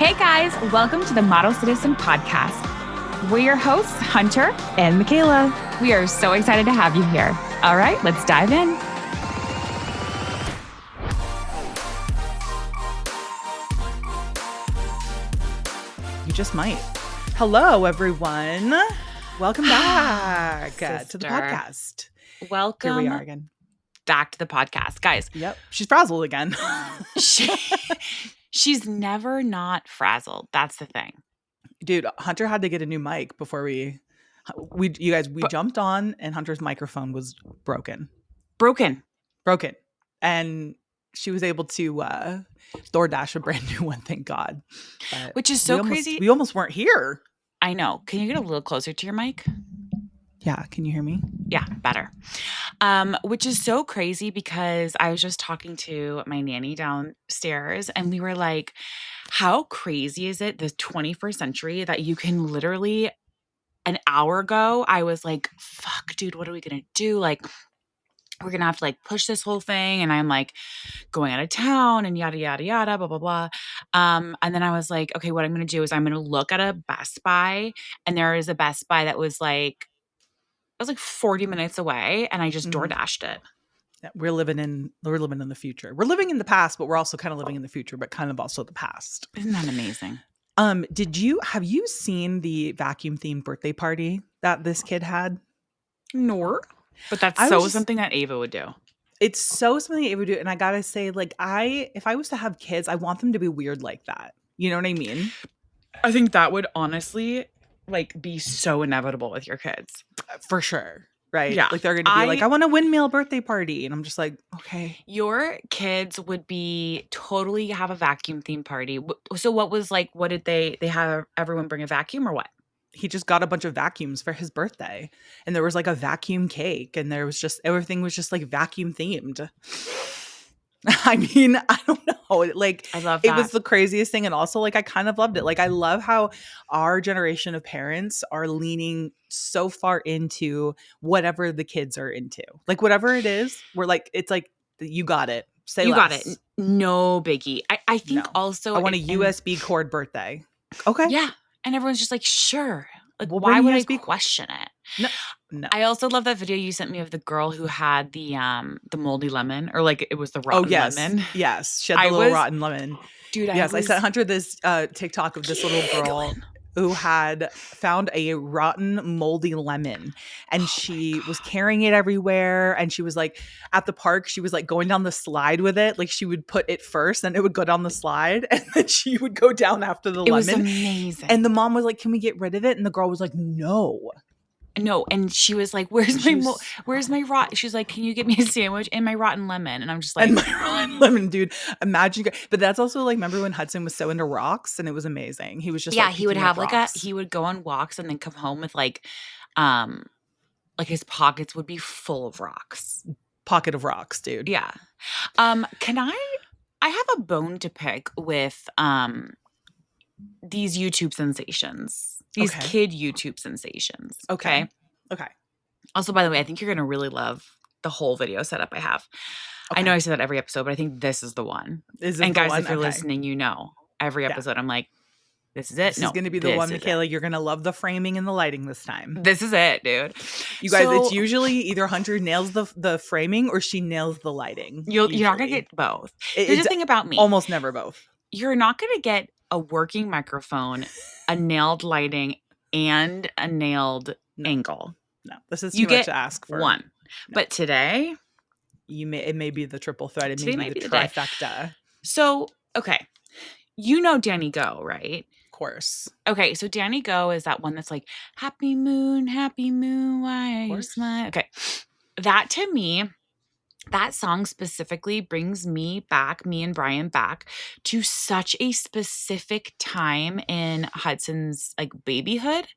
Hey guys, welcome to the Model Citizen Podcast. We're your hosts, Hunter and Michaela. We are so excited to have you here. All right, let's dive in. You just might. Hello, everyone. Welcome back to the podcast. Welcome. Here we are again. Back to the podcast. Guys. Yep. She's frazzled again. She's never not frazzled. That's the thing. Dude, Hunter had to get a new mic before we jumped on and Hunter's microphone was broken. And she was able to DoorDash a brand new one, thank God. But which is so crazy. We almost weren't here. I know. Can you get a little closer to your mic? Yeah. Can you hear me? Yeah, better. Which is so crazy because I was just talking to my nanny downstairs and we were like, how crazy is it, the 21st century, that you can literally, an hour ago, I was like, fuck, dude, what are we going to do? Like, we're going to have to like push this whole thing. And I'm like going out of town and yada, yada, yada, blah, blah, blah. And then I was like, okay, what I'm going to do is I'm going to look at a Best Buy, and there is a Best Buy that was like 40 minutes away, and I just DoorDashed it. Yeah, we're living in the future. We're living in the past, but we're also kind of living in the future, but kind of also the past. Isn't that amazing? Have you seen the vacuum themed birthday party that this kid had? Nor. But that's something that Ava would do. It's so something Ava would do. And I gotta say, like, if I was to have kids, I want them to be weird like that. You know what I mean? I think that would honestly like be so inevitable with your kids. For sure. Right? Yeah. Like they're gonna be like, I want a windmill birthday party. And I'm just like, okay. Your kids would be totally have a vacuum theme party. So what did they have everyone bring a vacuum or what? He just got a bunch of vacuums for his birthday, and there was like a vacuum cake, and there was just, everything was just like vacuum themed. I mean, I don't know. Like, I love that. It was the craziest thing. And also, like, I kind of loved it. Like, I love how our generation of parents are leaning so far into whatever the kids are into. Like, whatever it is, we're like, it's like, you got it. Say you less. got it. No biggie. I think also. I want a USB cord birthday. Okay. Yeah. And everyone's just like, sure. Like, We'll why would I USB question it? No. I also love that video you sent me of the girl who had the moldy lemon, or like it was the rotten lemon. Yes. She had the little rotten lemon. Dude, I sent Hunter this TikTok of this little girl who had found a rotten, moldy lemon, and she was carrying it everywhere. And she was like, at the park, she was like going down the slide with it. Like, she would put it first, then it would go down the slide, and then she would go down after the lemon. It was amazing. And the mom was like, can we get rid of it? And the girl was like, no. And she was like, where's my rotten? She's like, can you get me a sandwich and my rotten lemon? And I'm just like, and my rotten lemon, dude. Imagine, but that's also like, remember when Hudson was so into rocks, and it was amazing. He was just he would have he would go on walks and then come home with like his pockets would be full of rocks. Pocket of rocks, dude. Yeah. I have a bone to pick with these YouTube sensations. These kid YouTube sensations. Okay. Also, by the way, I think you're going to really love the whole video setup I have. Okay. I know I say that every episode, but I think this is the one. And guys, if you're listening, you know, every episode I'm like, this is it. This is going to be the one, Michaela. You're going to love the framing and the lighting this time. This is it, dude. You guys, it's usually either Hunter nails the framing or she nails the lighting. You're not going to get both. Here's the thing about me. Almost never both. You're not going to get a working microphone, a nailed lighting, and a nailed angle. No, this is too much to ask for. One. No. But today, it may be the triple threat. It may be the trifecta. So, okay. You know Danny Go, right? Of course. Okay, so Danny Go is that one that's like, happy moon, why are you smiling? Okay. That to me, that song specifically brings me and Brian back to such a specific time in Hudson's like babyhood.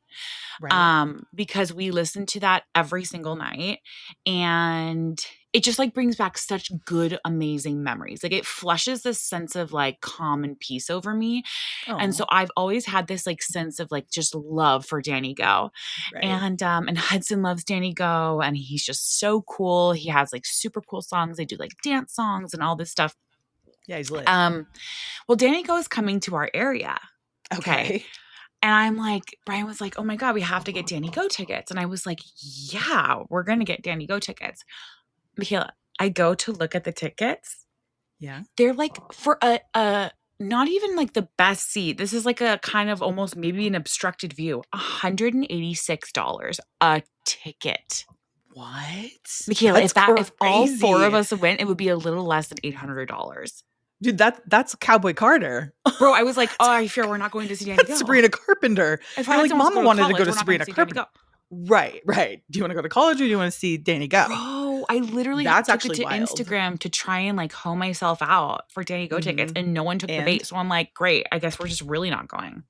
Right. Because we listened to that every single night, and it just like brings back such good, amazing memories. Like it flushes this sense of like calm and peace over me. Oh. And so I've always had this like sense of like just love for Danny Go. Right. And Hudson loves Danny Go, and he's just so cool. He has like super cool songs. They do like dance songs and all this stuff. Yeah, he's lit. Well, Danny Go is coming to our area. Okay. Okay. And I'm like, Brian was like, oh my God, we have to get Danny Go tickets. And I was like, yeah, we're going to get Danny Go tickets. Michaela, I go to look at the tickets. Yeah. They're like for a not even like the best seat. This is like a kind of almost maybe an obstructed view. $186 a ticket. What? Michaela, That's if all four of crazy. us went, it would be a little less than $800. Dude, that's Cowboy Carter. Bro, I was like, oh, I fear we're not going to see Danny That's Go. Sabrina Carpenter. If You're Ryan's like, wants to Mama go to wanted to go college, to we're not going to Sabrina see Danny Carpenter. Go. Right, right. Do you want to go to college or do you want to see Danny Go? Bro, I literally That's took it actually to wild. Instagram to try and like hoe myself out for Danny Go tickets, Mhm. and no one took the And bait. So I'm like, great, I guess we're just really not going.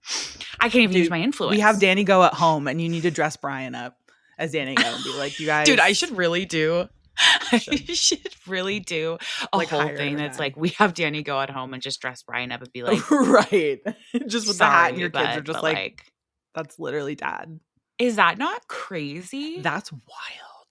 I can't even use dude, my we have influence. Danny Go at home and you need to dress Brian up as Danny Go and be like, you guys. Dude, I should really do. I should. should really do a Like whole hire thing a that's guy. like we have Danny Go at home and just dress Brian up and be like, Right. Just with the hat and sorry, your kids are just but like, like, that's literally dad. is that not crazy? That's wild.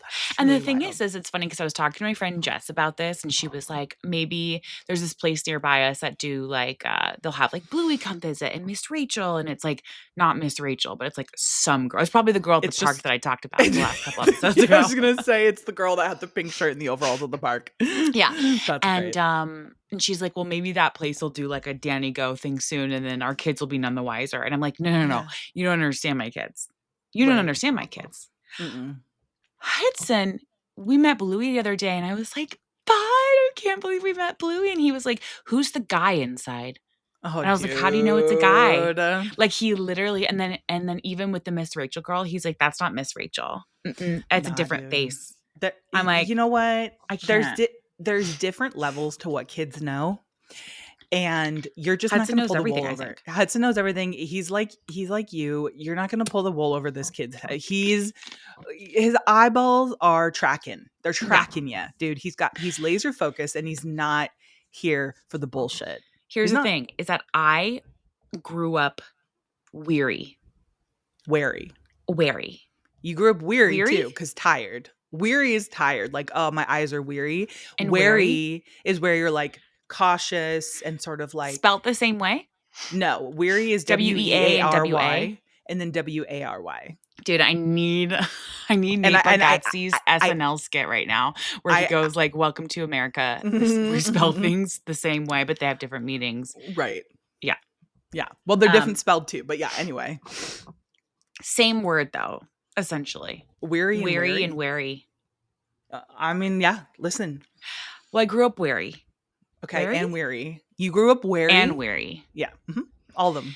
That's And the truly thing wild. is it's funny because I was talking to my friend Jess about this, and she was like, maybe there's this place nearby us that do like, they'll have like Bluey come visit and Miss Rachel. And it's like, not Miss Rachel, but it's like some girl. It's probably the girl at the It's park just that I talked about the last couple episodes I ago. was gonna say it's the girl that had the pink shirt and the overalls at the park. Yeah. That's great. And she's like, well, maybe that place will do like a Danny Go thing soon, and then our kids will be none the wiser. And I'm like, no. Yeah. You don't understand my kids. You don't Right. understand my kids. Mm-mm. Hudson, we met Bluey the other day, and I was like, "Bud, I can't believe we met Bluey." And he was like, "Who's the guy inside?" Oh, And I was like, "How do you know it's a guy?" dude. Like he literally, and then even with the Miss Rachel girl, he's like, "That's not Miss Rachel. Mm-mm, it's a Nah, different dude. face." That I'm like, you know what? I can't. There's different levels to what kids know. And you're just not Hudson going to knows pull the everything, wool I over. think. Hudson knows everything. He's like you. You're not going to pull the wool over this kid's head. His eyeballs are tracking. They're Yeah. tracking you, dude. He's laser focused and he's not here for the bullshit. Here's He's the not thing: is that I grew up weary. wary. Wary. You grew up weary Weary? too, because tired. Weary is tired. Like, oh, my eyes are weary. And Wary is where you're like cautious and sort of like Spelt the same way? no. Weary is W-E-A and W-A? WEARY and then WARY. Dude, I need Nate And Bargatze's I SNL skit right now where he I goes like, "Welcome to America." We spell things the same way, but they have different meanings. right. Yeah. Yeah. Well, they're different spelled too, but yeah, anyway. Same word though, essentially. Weary and Weary wary. and wary. I mean, yeah, listen. Well, I grew up wary. Okay, Wary? and weary. You grew up wary? And wary. Yeah. All of them.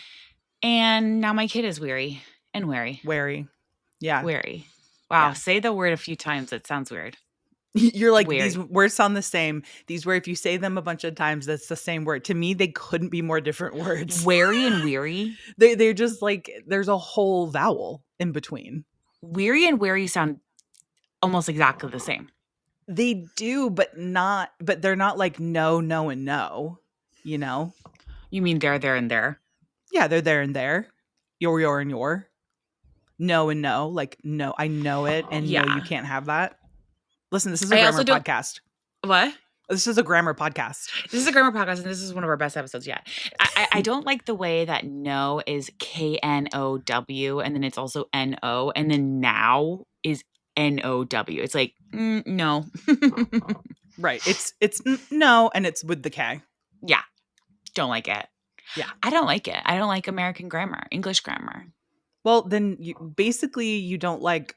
And now my kid is weary and wary. Wary. Yeah. Wary. Wow, Yeah. say the word a few times. It sounds weird. You're like, Wary. these words sound the same. These were, if you say them a bunch of times, that's the same word. To me, they couldn't be more different words. Wary and weary? They're just like, there's a whole vowel in between. Weary and wary sound almost exactly the same. They do, but they're not like no, no, and no, you know? You mean there, and there? Yeah, they're there and there. Your, and your. No and no. Like, no, I know it, and no, you can't have that. Listen, this is a grammar podcast. What? This is a grammar podcast. This is a grammar podcast, and this is one of our best episodes yet. I don't like the way that no is KNOW, and then it's also NO, and then now is NOW. It's like, no. Right. It's no, and it's with the K. Yeah. Don't like it. Yeah. I don't like it. I don't like American grammar, English grammar. Well, then you don't like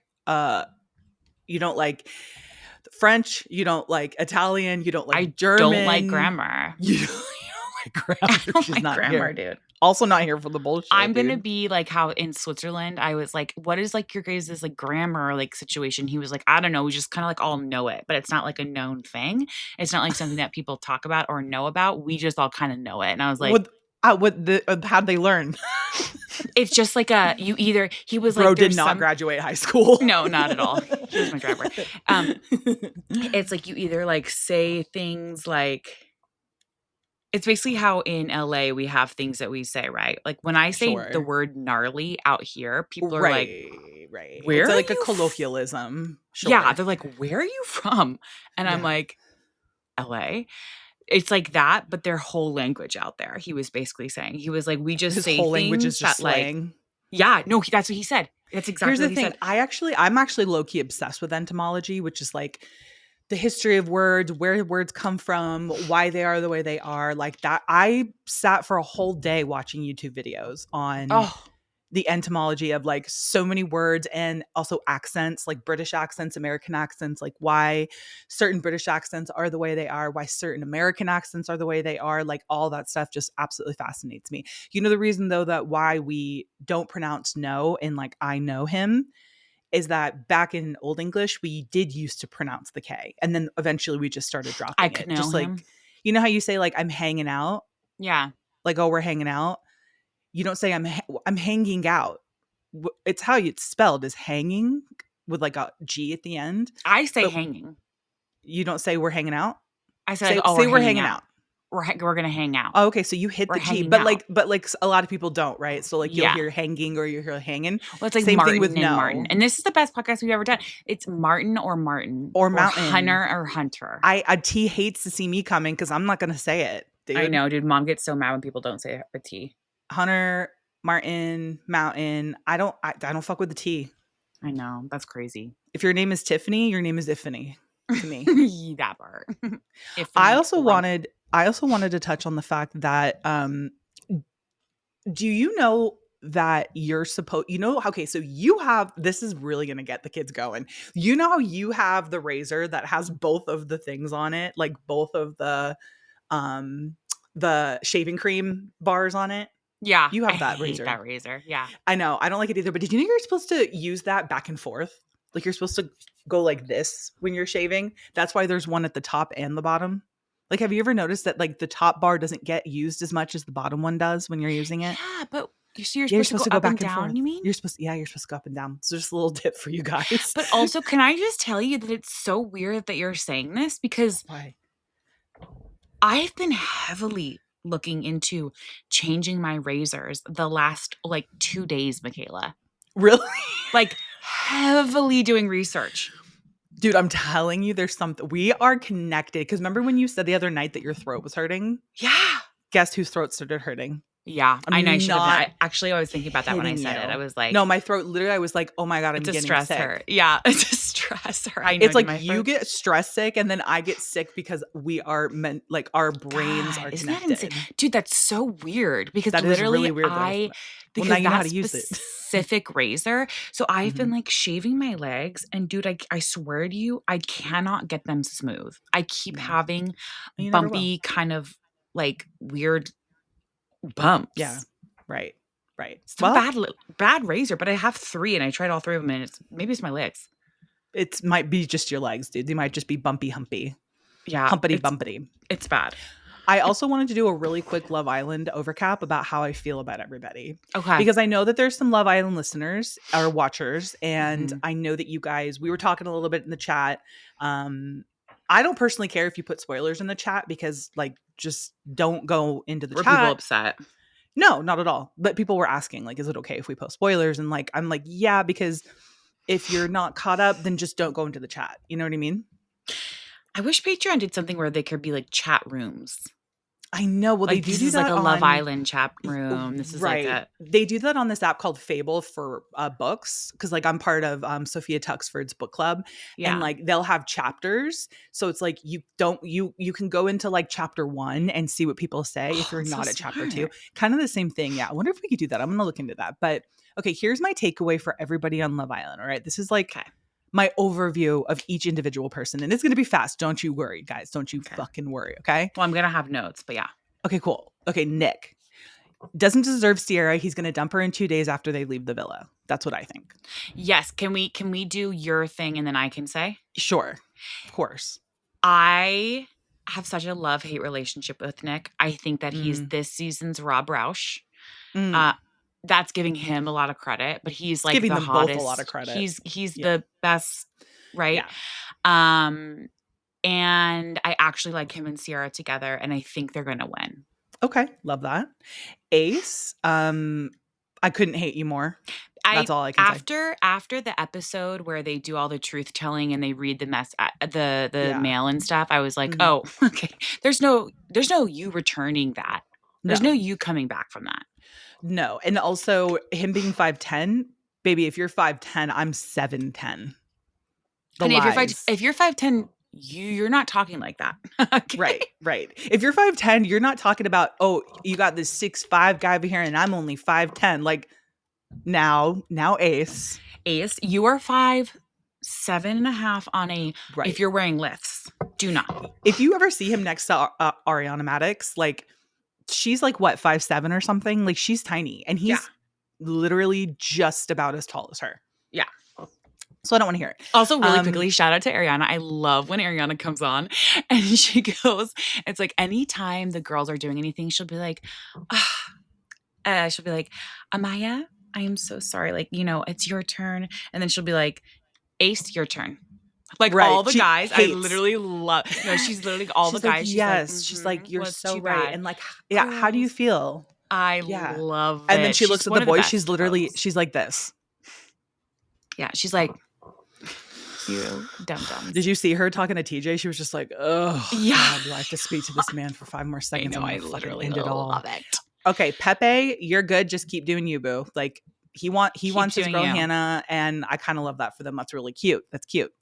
French, you don't like Italian, you don't like German. I don't like grammar. You don't like grammar. I don't She's like not grammar, here. dude. Also not here for the bullshit. I'm gonna be like how in Switzerland I was like, what is like your guys' like grammar like situation? He was like, I don't know, we just kind of like all know it, but it's not like a known thing. It's not like something that people talk about or know about. We just all kind of know it. And I was like, how'd they learn? it's just like he was like, Bro did not graduate high school. No, not at all. He was my driver. It's like you either like say things like, it's basically how in LA we have things that we say, right? Like when I say the word gnarly out here, people are like, right. Where it's are like a you colloquialism. Sure. Yeah, they're like, where are you from? And I'm like, LA. it's like that, but their whole language out there. He was basically saying, he was like, we just His say whole language is things just that like, slang. yeah, no, that's what he said. That's Here's exactly the what he thing. said. I'm actually low key obsessed with entomology, which is like the history of words, where words come from, why they are the way they are, like that. I sat for a whole day watching YouTube videos on Oh, the entomology of like so many words and also accents, like British accents, American accents, like why certain British accents are the way they are, why certain American accents are the way they are, like all that stuff just absolutely fascinates me. You know, the reason though that why we don't pronounce no in like I know him is that back in Old English, we did used to pronounce the K. And then eventually we just started I dropping could it. know Just like, him. you know how you say, like, I'm hanging out? Yeah. Like, oh, we're hanging out. You don't say I'm hanging out. It's how it's spelled is hanging with like a G at the end. I say But hanging. you don't say we're hanging out. I say like, Say oh, we're say we're hanging hanging out. out. We're gonna hang out. Oh, okay, so you hit We're the G, hanging but out. a lot of people don't, right? So like you'll Yeah. hear hanging or you hear hanging. Well, it's like Same thing with Martin and Martin. no And this is the best podcast we've ever done. It's Martin or or mountain. Hunter or Hunter. A T hates to see me coming because I'm not gonna say it, I dude. know, dude. Mom gets so mad when people don't say a T. Hunter, Martin, Mountain. I don't fuck with the T. I know. That's crazy. If your name is Tiffany, your name is Iffany to me. That part. I Iffany also Rump. wanted I also wanted to touch on the fact that do you know that you're supposed okay, so you have this is really going to get the kids going. You know how you have the razor that has both of the things on it, like both of the shaving cream bars on it? Yeah. You I have that hate razor. that razor. Yeah. I know. I don't like it either. But did you know you're supposed to use that back and forth? Like you're supposed to go like this when you're shaving. That's why there's one at the top and the bottom. Like, have you ever noticed that like the top bar doesn't get used as much as the bottom one does when you're using it? Yeah. But so you're Yeah, you're supposed to supposed go to go up and back and down, forth. you mean? You're supposed to go up and down. So just a little tip for you guys. But also, can I just tell you that it's so weird that you're saying this because Why? I've been heavily looking into changing my razors the last like 2 days, Michaela. Really? Like heavily doing research. Dude, I'm telling you, there's something. We are connected. Because remember when you said the other night that your throat was hurting? Yeah. Guess whose throat started hurting? Yeah. I know I I'm should have not actually, I was thinking about that when I kidding said it. I you. was like, No, my throat literally, I was like, oh my God, I'm it's a getting stressor. sick. Yeah. It's a stressor. I know, It's dude, like my you throat. get stress sick and then I get sick because we are meant like our brains God, are isn't that insane? connected. Dude, that's so weird because That is literally really weird that well, now because you know how that to use it. specific razor. So I've been Mhm. like shaving my legs and dude, I swear to you, I cannot get them smooth. I keep No, having you never will. bumpy kind of like weird Yeah. bumps. Right. Right. It's not a Well, bad razor, but I have 3 and I tried all 3 of them and maybe it's my legs. it might be just your legs, dude. They might just be bumpy humpy. Yeah, Humpity bumpity. it's bad. I also wanted to do a really quick Love Island overcap about how I feel about everybody. Okay. Because I know that there's some Love Island listeners or watchers, and Mhm. I know that you guys, we were talking a little bit in the chat. I don't personally care if you put spoilers in the chat because, like, just don't go into the Were people chat. upset? No, not at all. But people were asking, like, is it okay if we post spoilers? And, like, I'm like, yeah, because if you're not caught up, then just don't go into the chat. You know what I mean? I wish Patreon did something where they could be like chat rooms. I know. Well, they Like, do this do is like that a Love on Island chat room. This is like right. a They do that on this app called Fable for books because like I'm part of Sophia Tuxford's book club and yeah. like they'll have chapters. So it's like you can go into like chapter 1 and see what people say if Oh, you're that's so not at chapter 2. smart. Kind of the same thing. Yeah. I wonder if we could do that. I'm going to look into that. But okay, here's my takeaway for everybody on Love Island. All right. This is like Okay. my overview of each individual person and it's going to be fast. Don't you worry, guys. Don't you Okay. fucking worry, okay? Well, I'm gonna have notes, but yeah. Okay, cool. Okay, Nick doesn't deserve Sierra. He's going to dump her in 2 days after they leave the villa. That's what I think. Yes. Can we do your thing and then I can say? Sure. Of course. I have such a love-hate relationship with Nick. I think that he's Mm. this season's Rob Roush. Mm. That's giving him a lot of credit, but he's It's like giving the them both a lot of hottest. credit. He's Yeah. the best, right? Yeah. And I actually like him and Sierra together, and I think they're gonna win. Okay. Love that. Ace. I couldn't hate you more. That's I all I can say. after the episode where they do all the truth telling and they read the the Yeah. mail and stuff, I was like, Mhm. "Oh, okay. There's no you returning that. There's no No. you coming back from that." No. And also him being 5'10", baby, if you're 5'10", I'm 7'10". The Honey, lies. if you're 5'10", you're not talking like that. Okay? Right, right. If you're 5'10", you're not talking about, "Oh, you got this 6'5" guy over here and I'm only 5'10". Like, now Ace. Ace, you are 5'7.5" on a if Right. you're wearing lifts. Do not. If you ever see him next to Ariana Madix, like, she's like, what, 5'7" or something? Like, she's tiny, and Yeah. he's literally just about as tall as her. Yeah. So I don't wanna hear it. Also, really Um, quickly, shout out to Ariana. I love when Ariana comes on and she goes, it's like anytime the girls are doing anything, she'll be like, she'll be like, Amaya, I am so sorry. Like, it's your turn. And then she'll be like, Ace, your turn. Like all right, the she guys, I hates. literally love, no, she's literally all the She's like, guys. She's like, "Yes." She's like, "You're was so too right." bad. And like, yeah, how do you Girls, feel? I Yeah. love And then it. she She's looks at the one of the boys, best girls. she's like this. Yeah, she's like, you dum Did dums. you see her talking to TJ? She was just like, "Oh Yeah, God, do I have to speak to this man for 5 more I seconds? know. I'm I gonna fucking literally end it all." love it. Okay, Pepe, you're good. Just keep doing you, boo. Like, he Keep wants his doing girl you. Hannah, and I kind of love that for them. That's really cute. That's cute.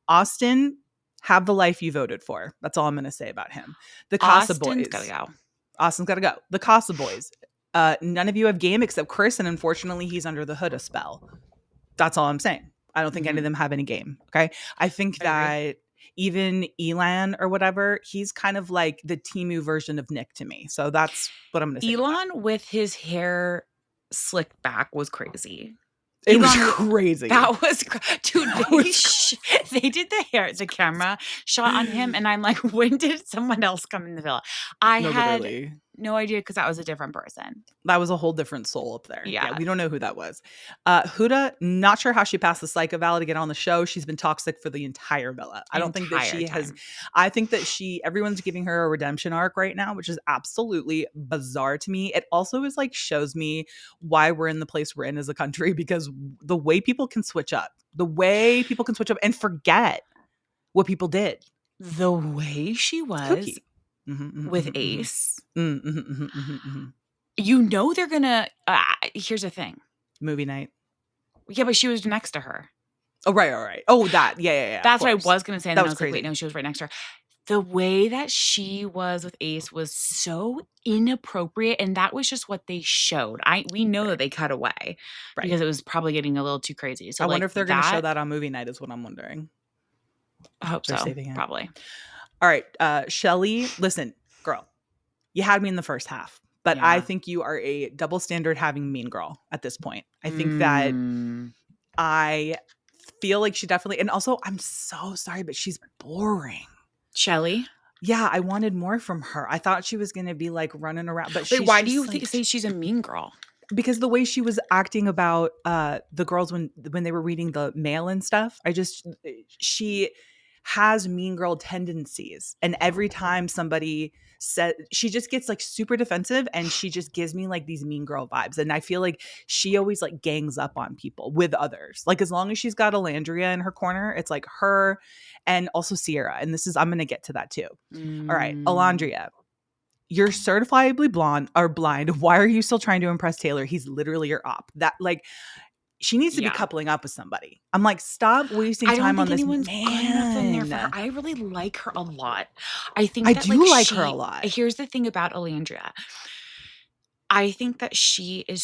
Austin, have the life you voted for. That's all I'm gonna say about him. The Casa Austin's gotta Boys. go. Austin's got to go. The Casa Boys. None of you have game except Chris, and unfortunately, he's under the hood a spell. That's all I'm saying. I don't think any of them have any game. Okay. I think I agree. that even Elan or whatever, he's kind of like the Timu version of Nick to me. So that's what I'm going to say about that. Elon with his hair slicked back was crazy. It was Elon, crazy. that was dude. That was They did the camera shot on him, and I'm like, when did someone else come in the villa? I no, had literally. no idea because that was a different person. That was a whole different soul up there. Yeah, Yeah, we don't know who that was. Huda, not sure how she passed the psych eval to get on the show. She's been toxic for the entire villa. I don't think that entire she has. time. I think that everyone's giving her a redemption arc right now, which is absolutely bizarre to me. It also is like shows me why we're in the place we're in as a country, because the way people can switch up, and forget what people did. The way she It's was kooky. Mhm, mhm, with mhm, mhm. Ace, Mhm, mhm, mhm, mhm. they're gonna. Here's the thing. Movie night. Yeah, but she was next to her. Oh, right, all right. Oh, that. Yeah, yeah, yeah, of That's what I course. was gonna say, and That then I was was like, wait, crazy. no, she was right next to her. The way that she was with Ace was so inappropriate, and that was just what they showed. We know that Right, they cut away right. because it was probably getting a little too crazy. So I wonder like if they're gonna show that, that on movie night is what I'm wondering. I hope They're so. saving it. Probably. All right, Shelly, listen, girl, you had me in the first half, but I Yeah. think you are a double standard having mean girl at this point. I think that Mm. I feel like she definitely, and also I'm so sorry, but she's boring. Shelly. Yeah, I wanted more from her. I thought she was gonna be like running around, but Wait, she's why do just you like, say she's a mean girl? because the way she was acting about the girls when they were reading the mail and stuff, she has mean girl tendencies, and every time somebody said, she just gets like super defensive, and she just gives me like these mean girl vibes, and I feel like she always like gangs up on people with others. Like, as long as she's got Alandria in her corner, it's like her, and also Sierra, and I'm gonna get to that too. All right, Mm. Alandria, you're certifiably blonde or blind. Why are you still trying to impress Taylor? He's literally your op. That, like, she needs to be Yeah. coupling up with somebody. I'm like, stop wasting I don't time on think this anyone's good enough in there for her. man. I really like her a lot. I think I that like do like her a lot. here's the thing about Alandria. I think that she is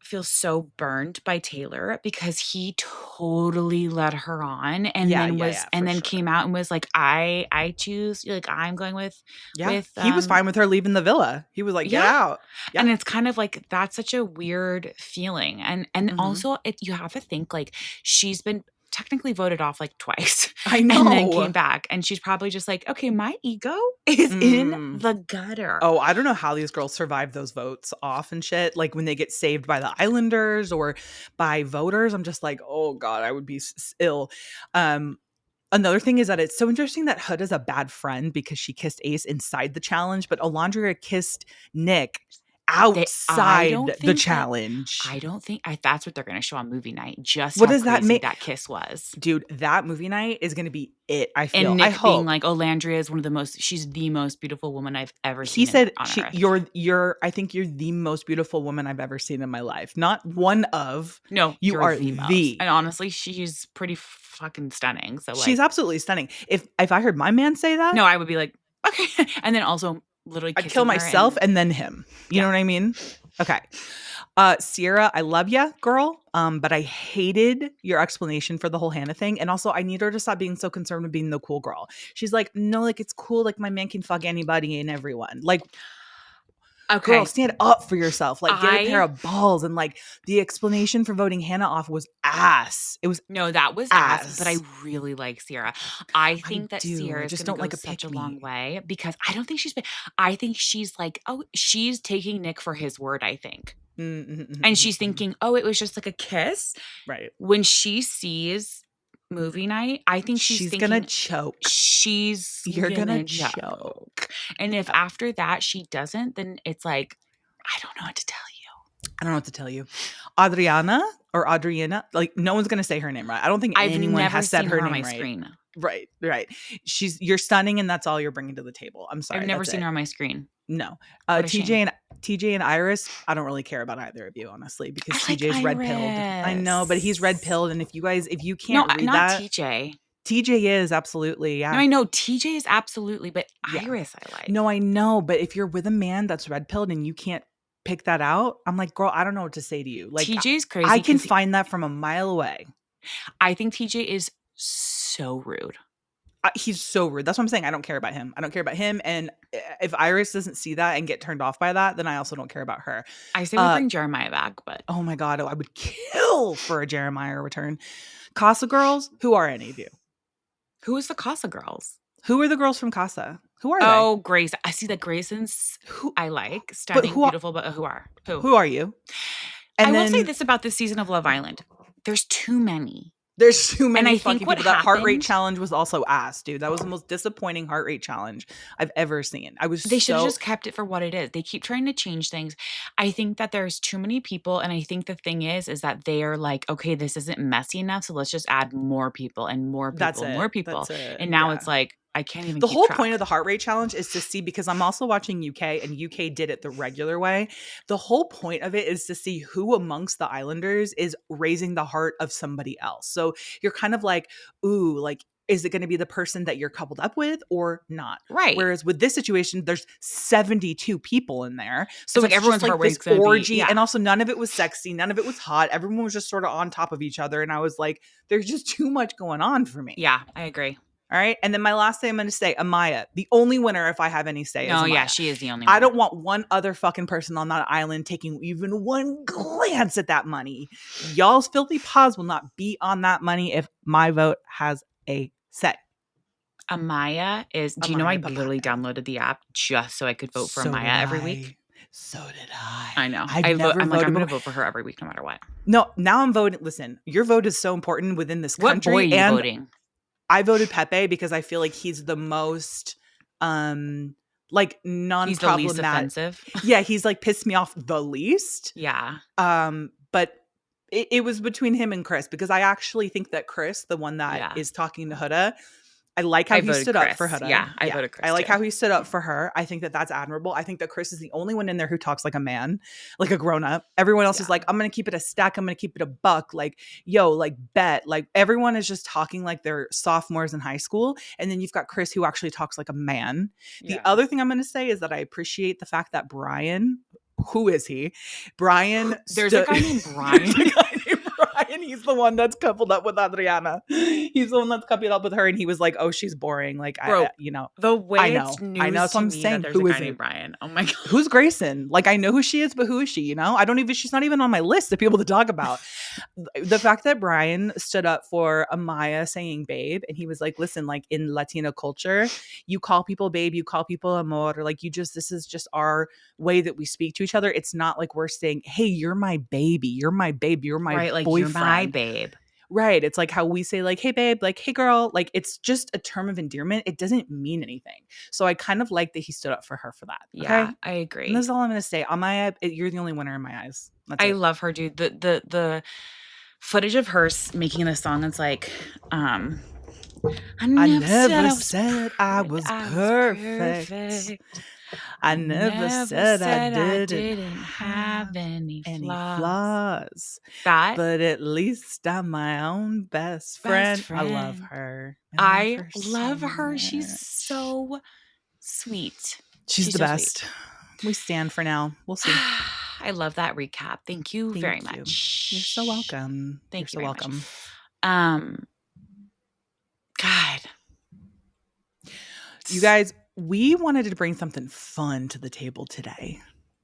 feels so burned by Taylor because he totally led her on and Yeah, then yeah, yeah, for came sure. out and was like, I choose, like, I'm going Yeah, with he was fine with her leaving the villa. He was like, get yeah. out. Yeah. And it's kind of like that's such a weird feeling. And Hmm. also you have to think like she's been technically voted off like twice I and then came know. back and she's probably just like, okay, my ego is in Mm. the gutter. Oh, I don't know how these girls survive those votes off and shit. Like, when they get saved by the Islanders or by voters, I'm just like, oh God, I would be ill. Um, Another thing is that it's so interesting that Hood is a bad friend because she kissed Ace inside the challenge, but Alondria kissed Nick I outside don't the think that challenge. I don't think that's what they're gonna show on movie night, just What how does that crazy make? that kiss was. Dude, that movie night is gonna be it, I And feel. I Nick being hope. like, "Olandria is one of the most she's the most beautiful woman I've ever He seen in said, on "She, earth." you're. I think you're the most beautiful woman I've ever seen in my life. Not one of. No, You you're are the most. the." And honestly, she's pretty fucking stunning. So She's like, absolutely stunning. If I heard my man say that, no, I would be like, "Okay." And then also literally I'd kill kissing her myself and and then him. You yeah. know what I mean? Okay. Sierra, I love ya, girl. But I hated your explanation for the whole Hannah thing. And also I need her to stop being so concerned with being the cool girl. She's like, no, like it's cool, like my man can fuck anybody and everyone. Like, girl, Okay. stand up for yourself. Like, get a pair I of balls. And like the explanation for voting Hannah off was ass. It was No, that was ass, but I ass. really like Sierra. I I think that do. I Sierra is just gonna don't go like a such pick a long me. way because I don't think I think she's like, oh, she's taking Nick for his word, I think. And she's thinking, oh, it was just like a kiss. Right. When she sees movie night, I think she's She's gonna thinking choke. she's You're gonna gonna choke. choke. And if Yeah. after that she doesn't, then it's like, I don't know what to tell you. I don't know what to tell you. Adriana or Adriana, like no one's gonna say her name right. I don't think I've anyone never has said seen her her on my name right. screen. Right, right. You're stunning, and that's all you're bringing to the table. I'm I've sorry, never that's seen it. her on my screen. No, What a shame. TJ and Iris. I don't really care about either of you, honestly, because I like TJ's red pilled. I know, but he's red Iris. pilled, and if you No, can't read not that, TJ. TJ is absolutely, No, yeah, I know TJ is absolutely, but yeah. Iris I like. No, I know, but if you're with a man that's red pilled and you can't pick that out, I'm like, girl, I don't know what to say to you. Like, TJ is I crazy can because find that from a mile away. I think TJ is so rude. He's so rude. That's what I'm saying. I don't care about him. I don't care about him. And if Iris doesn't see that and get turned off by that, then I also don't care about her. I say we bring Jeremiah back, but Oh my God. Oh, I would kill for a Jeremiah return. Casa girls, who are any of you? who is the Casa girls? Who are the girls from Casa? Who are they? Oh, Grace. I see that Grayson's Who? I like. But Stunning, beautiful, but who are? Who? who are you? I And will say then this about this season of Love Island. There's too many. there's too And many I think fucking what people. That heart rate happened, challenge was also ass, dude. That was the most disappointing heart rate challenge I've ever seen. I was they should have so just kept it for what it is. They keep trying to change things. I think that there's too many people, and I think the thing is that they are like, okay, this isn't messy enough, so let's just add more people and more that's people and more it. people. That's it. And now Yeah. it's like I can't even The keep whole point track. of the heart rate challenge is to see, because I'm also watching UK and UK did it the regular way. The whole point of it is to see who amongst the islanders is raising the heart of somebody else. So you're kind of like, ooh, like, is it going to be the person that you're coupled up with or not? Right. Whereas with this situation, there's 72 people in there. So It's like it's just everyone's like heart this rate's gonna be, orgy. yeah. And also, none of it was sexy. None of it was hot. Everyone was just sort of on top of each other. And I was like, there's just too much going on for me. Yeah, I agree. All right. And then my last thing I'm going to say, Amaya, the only winner, if I have any say, is No, yeah, Amaya. she is the only I winner. don't want one other fucking person on that island taking even one glance at that money. Y'all's filthy paws will not be on that money if my vote has a say. Amaya is, do you know I Amaya literally Papaya. downloaded the app just so I could vote for So did Amaya every week? I. So did I. I know. I've never I'm like, I'm voted. going to vote for her every week no matter what. No, now I'm voting. Listen, your vote is so important within this What boy are country. you And voting? I voted Pepe because I feel like he's the most like He's the least non-problematic. offensive. Yeah, he's like pissed me off the least. Yeah. But it was between him and Chris, because I actually think that Chris, the one that Yeah. is talking to Huda, I like how I he voted stood up Chris. for Huda. Yeah, I voted Chris I like too. how he stood up for her. I think that that's admirable. I think that Chris is the only one in there who talks like a man, like a grown up. Everyone else is Yeah. like, I'm going to keep it a stack. I'm going to keep it a buck. Like, yo, like bet. Like everyone is just talking like they're sophomores in high school. And then you've got Chris who actually talks like a man. The Yeah. other thing I'm going to say is that I appreciate the fact that Brian, who is he? Brian. There's a guy named Brian. There's a guy named Brian. He's the one that's coupled up with Adriana. He's the one that's coupled up with her, and he was like, "Oh, she's boring." Like, Bro, you know, the way I know, it's news I know. That's to what I'm me saying. that there's Who a is guy it? named Brian. Oh my God. Who's Grayson? Like, I know who she is, but who is she? You know, I don't even. She's not even on my list of people to talk about. The fact that Brian stood up for Amaya saying "babe," and he was like, "Listen, like in Latino culture, you call people babe, you call people amor, or like you just this is just our way that we speak to each other. It's not like we're saying, hey, you're my baby, you're my babe, you're my Right, like boyfriend." you're my babe. Right. It's like how we say like, hey babe, like, hey girl, like it's just a term of endearment. It doesn't mean anything. So I kind of like that he stood up for her for that. Yeah, Okay. I And this agree. is all I'm gonna say. On my you're the only winner in my eyes. That's I it. love her, dude. The footage of her making this song, it's like, I I never said never I was said I perfect. was I was perfect. perfect. I I never never said I said I didn't didn't have have any any flaws. flaws, That but at least I'm my own best best friend. I love friend. her. I love I her so love her. She's much. so sweet. She's She's the so sweet. best. We stand for now. We'll see. I love that recap. Thank you very Thank you. You're so much. welcome. You're Thank you so very much. welcome. Um, God, You guys, we wanted to bring something fun to the table today,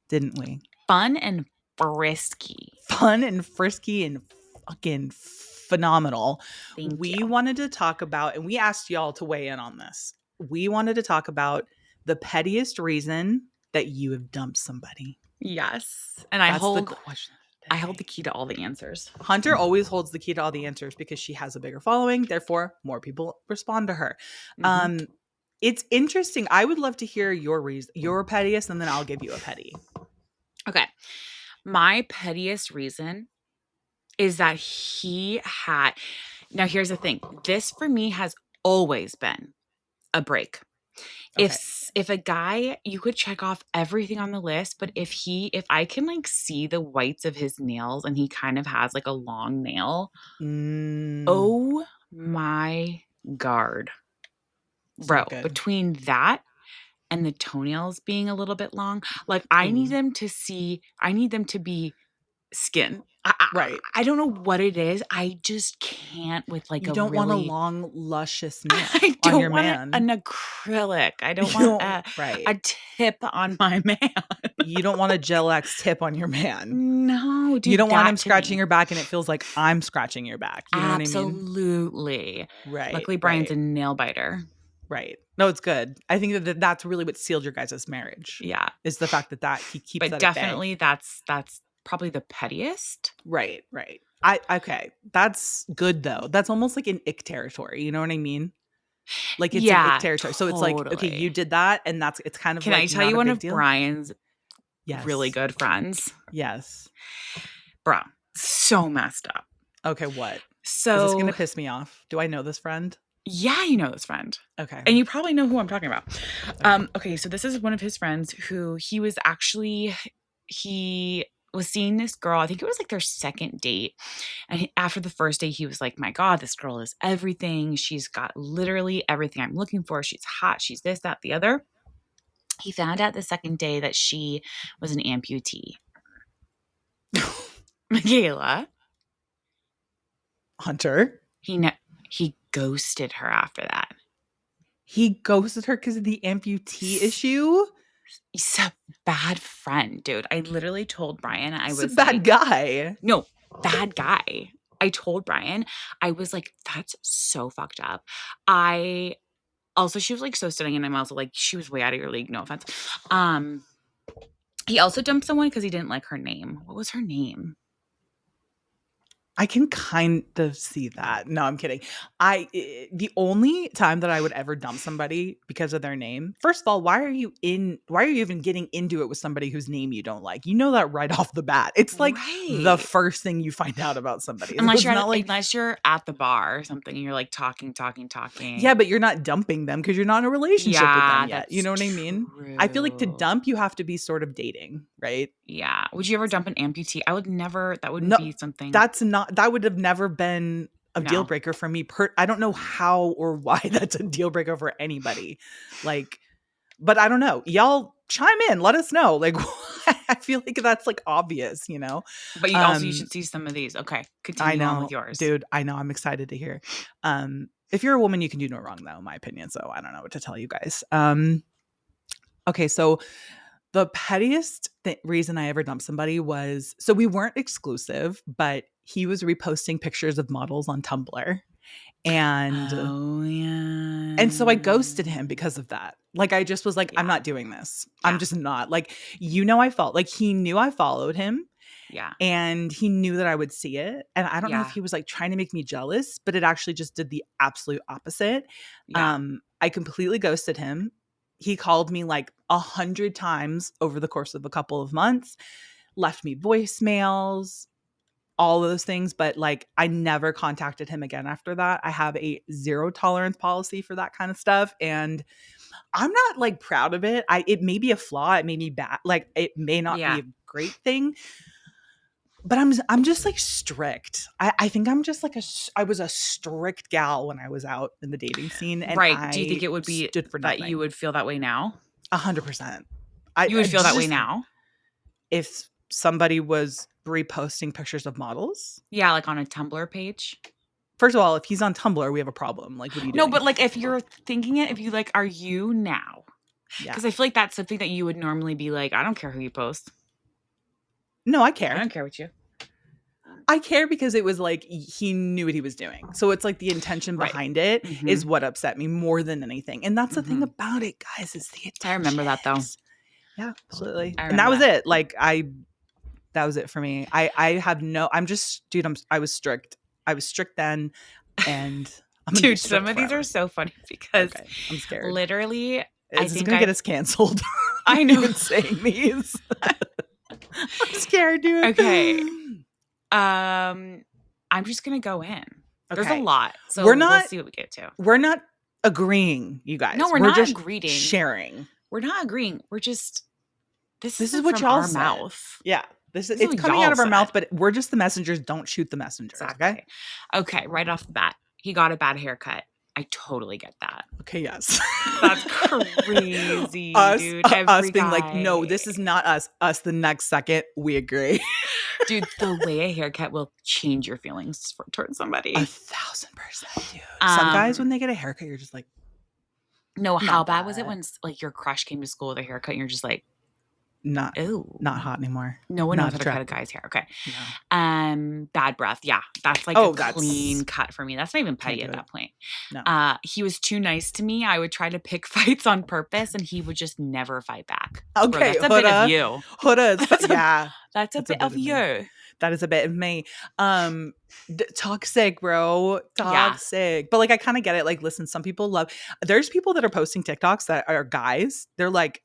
didn't we? fun and frisky. Fun and frisky and fucking phenomenal. Thank We you. wanted to talk about, and we asked y'all to weigh in on this. We wanted to talk about the pettiest reason that you have dumped somebody. Yes, and That's the question of I the hold the day. key to all the answers. Hunter always holds the key to all the answers because she has a bigger following. Therefore, more people respond to her. Mhm. It's interesting. I would love to hear your reason, your pettiest, and then I'll give you a petty. Okay, my pettiest reason is that he had. Now, here's the thing. This for me has always been a break. Okay. If a guy, you could check off everything on the list, but if I can like see the whites of his nails and he kind of has like a long nail, Mm, oh my god. it's Bro, not good. between that and the toenails being a little bit long, like I need Ooh. them to see, I need them to be skin. Right. I don't know what it is. I just can't with like You a don't want a really long, luscious nail I on your don't want man. an acrylic. I don't You want don't, right. a tip on my man. You don't want a Gel X tip on your man. No, You dude, don't want him that to scratching me. your back and it feels like I'm scratching your back. You know what I mean? Absolutely. Right, Luckily, Brian's right, a nail biter. right. No, it's good. I think that's really what sealed your guys' marriage Yeah. is the fact that he keeps But that at bay. definitely that's probably the pettiest. Right, right. Okay. That's good though. That's almost like an ick territory. You know what I mean? Like it's an ick Yeah, territory. So it's like, okay, you totally. did that, and it's kind of Can I like tell not you a one big of deal. Brian's really Yes. good friends? Yes. Bro, so messed up. Okay, what? Is this So, gonna piss me off? Do I know this friend? yeah, you know this friend. Okay. And you probably know who I'm talking about. Okay. Okay, so this is one of his friends who he was seeing this girl. I think it was like their second date. And after the first date, he was like, my God, this girl is everything. She's got literally everything I'm looking for. She's hot. She's this, that, the other. He found out the second day that she was an amputee. Michaela, Hunter. he ghosted her after that. He ghosted her because of the amputee issue. He's a bad friend, dude. I literally told Brian, I He's a was bad like, guy. no, bad guy. I told Brian, I was like, that's so fucked up. I also, she was like so stunning, and I'm also like, she was way out of your league. No offense. He also dumped someone because he didn't like her name. What was her name? I can kind of see that. No, I'm kidding. The only time that I would ever dump somebody because of their name. First of all, why are you even getting into it with somebody whose name you don't like? You know that right off the bat. It's like the Right. first thing you find out about somebody. So it's not like, Unless you're at the bar or something and you're like talking. yeah, but you're not dumping them because you're not in a relationship with them Yeah, yet. You that's know what I mean? I feel like to true. dump, you have to be sort of dating, right? Yeah. Would you ever dump an amputee? I would never, that wouldn't No, be something. that would have never been a deal No. breaker for me. I don't know how or why that's a deal breaker for anybody. Like, but I don't know. Y'all chime in, let us know. Like, I feel like that's like obvious, you know? But you Um, should see some of these. Okay. I Continue on with know, yours. dude. I know. I'm excited to hear. If you're a woman, you can do no wrong, though, in my opinion. So I don't know what to tell you guys. Okay, so the pettiest reason I ever dumped somebody was so we weren't exclusive, but he was reposting pictures of models on Tumblr. And Oh, and so I yeah. ghosted him because of that. Like I just was like, I'm Yeah. not doing this. I'm Yeah. just not. Like, you know, I felt like he knew I followed him. Yeah. And he knew that I would see it. And I don't know if Yeah. he was like trying to make me jealous, but it actually just did the absolute opposite. Yeah. I completely ghosted him. He called me like 100 times over the course of a couple of months, left me voicemails, all of those things. But like, I never contacted him again after that. I have a zero tolerance policy for that kind of stuff. And I'm not like proud of it. It may be a flaw. It may be bad. Like, it may not be Yeah. a great thing, but I'm just like strict. I think I'm just like I was a strict gal when I was out in the dating scene, and Right. Do you think I it would be stood for that you nothing. would feel that way now? 100%. You I would feel that way just now? if somebody was reposting pictures of models, Yeah, like on a Tumblr page? first of all, if he's on Tumblr, we have a problem. Like, what are you No, doing? but like if you're thinking it, if you like, are you now? Yeah. Because I feel like that's something that you would normally be like, I don't care who you post. No, I I care. don't care what you. I care because it was like he knew what he was doing. So it's like the intention Right. behind it is Mhm. what upset me more than anything. And that's the thing Mhm. about it, guys, is the I remember that though. attentions. Yeah, absolutely. I And that remember was that. it. Like that was it for me. I have no I'm just dude, I was strict. I was strict then, and I'm gonna be Dude, some strict of these are forever. so funny because Okay. I'm scared. literally, I Is this think gonna get I've us canceled? I know. Even saying these. I'm scared, dude. Okay. I'm just gonna go in. There's a Okay. lot, so We're we'll not see what we get to. we're not agreeing, you No, guys. we're We're not just agreeing. sharing. We're not agreeing. We're just this This is isn't what from y'all our said. mouth. Yeah. This is This is it's what coming out y'all of our mouth, said. but we're just the messengers. Don't shoot the messengers. Okay. Exactly. Okay, right off the bat, he got a bad haircut. I totally get that. Okay, yes. That's crazy, us dude. us Every being like, no, guy. this is not us. Us the next second, we agree. Dude, the way a haircut will change your feelings towards somebody. 1,000%, dude. Some guys, when they get a haircut, you're just like, No, how not bad was it that. when like your crush came to school with a haircut and you're just like, Not "Ooh." not hot anymore. No one knows Not how to cut a attractive. guy's hair. Okay. No. Bad breath. Yeah. That's like a Oh, clean that's cut for me. That's not even can't petty do at it. that point. No. He was too nice to me. I would try to pick fights on purpose and he would just never fight back. Bro, Okay, that's a bit of you. Huda is That's a, yeah. that's a That's a bit bit of of me. you. That is a bit of me. Toxic, bro. Yeah. Toxic. But like, I kind of get it. Like, listen, some people love. There's people that are posting TikToks that are guys. They're like,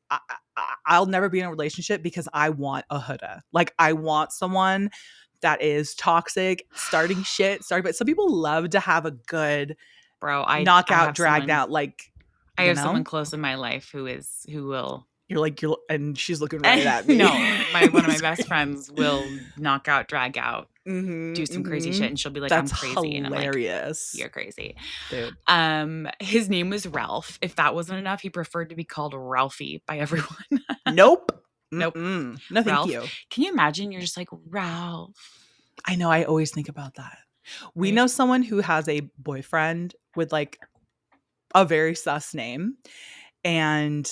I'll never be in a relationship because I want a Huda. Like, I want someone that is toxic, starting shit. Sorry, but some people love to have a good Bro, I knockout, have dragged someone out. Like, I you have someone know, close in my life who will and she's looking right at me. no, one of my best friends will knock out, drag out, do some crazy shit, and she'll be like, "I'm That's crazy," and I'm like, hilarious, "You're crazy." dude. His name was Ralph. If that wasn't enough, he preferred to be called Ralphie by everyone. Nope. Nope. No, thank Ralph. you. Can you imagine? You're just like Ralph, I know. I always think about that. We right? know someone who has a boyfriend with like a very sus name, and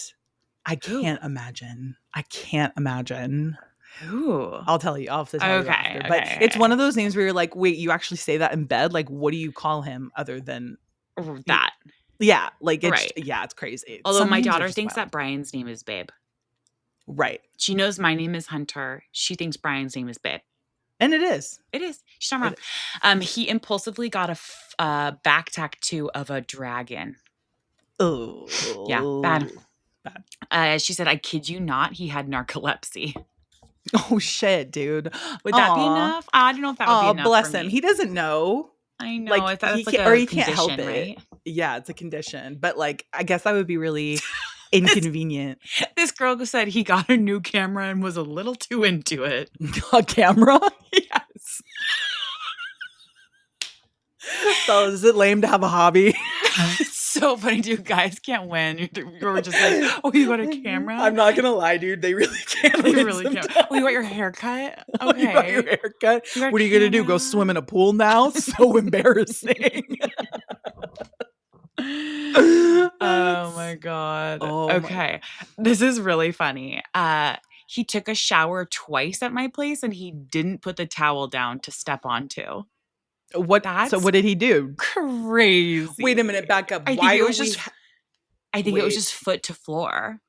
I Who? can't imagine. I can't imagine. Who? I'll tell you. I'll have to tell you Okay. after. But it's one Okay. of those names where you're like, wait, you actually say that in bed? Like, what do you call him other than That. yeah, like Right. it's crazy. Although Some my names are daughter just thinks wild. that Brian's name is Babe. Right. She knows my name is Hunter. She thinks Brian's name is Babe. And it is. It is. She's not wrong. He impulsively got a back tattoo of a dragon. Yeah, bad. Bad. She said, "I kid you not, he had narcolepsy." Oh shit, dude. Would that be Aw. enough? I don't know if that would be Oh, enough for bless him. me. He doesn't know. I know. Like That's he like can't, or a he can't help condition, it. right? Yeah, it's a condition. But like, I guess that would be really inconvenient. This girl said he got a new camera and was a little too into it. A camera? Yes. So is it lame to have a hobby? It's so funny, dude. Guys can't win. You're just like, oh, you got a camera? I'm not gonna lie, dude. They really can't. They win really can't. sometimes. Oh, you got your haircut? Oh, you got your Okay. haircut? You got a What are you gonna do? Go camera? swim in a pool now? So embarrassing. Oh my god. Oh Okay. This is really funny. He took a shower twice at my place and he didn't put the towel down to step onto. What? So That's what did he do? crazy. Wait a minute. Back up. I think Why it are was we? just I think it was just foot to floor.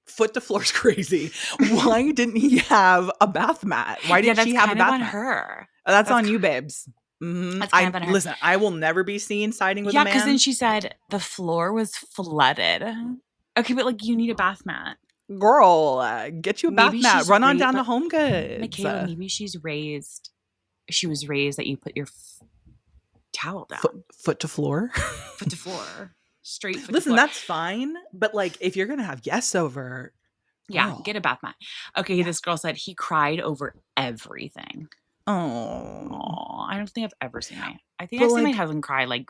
foot to floor's crazy. Why didn't he have a bath mat? Why Yeah, didn't that's she have a kind of bath on mat? her. That's on you, babes. That's kind of on her. Listen, I will never be seen siding with a Yeah, because then man. she said the floor was flooded. Okay, but like you need a bath mat. Girl, get you a bath Maybe mat. she's Run on raised, down to but Home Goods. Michaela, maybe she's raised. She was raised that you put your towel down, Foot to floor. foot to floor, straight foot to Listen, floor. that's fine. But like, if you're gonna have guests over, Yeah, girl. get a bath mat. Okay, this girl said he cried over everything. Oh, I don't think I've ever seen I think but I've seen my like, husband cry like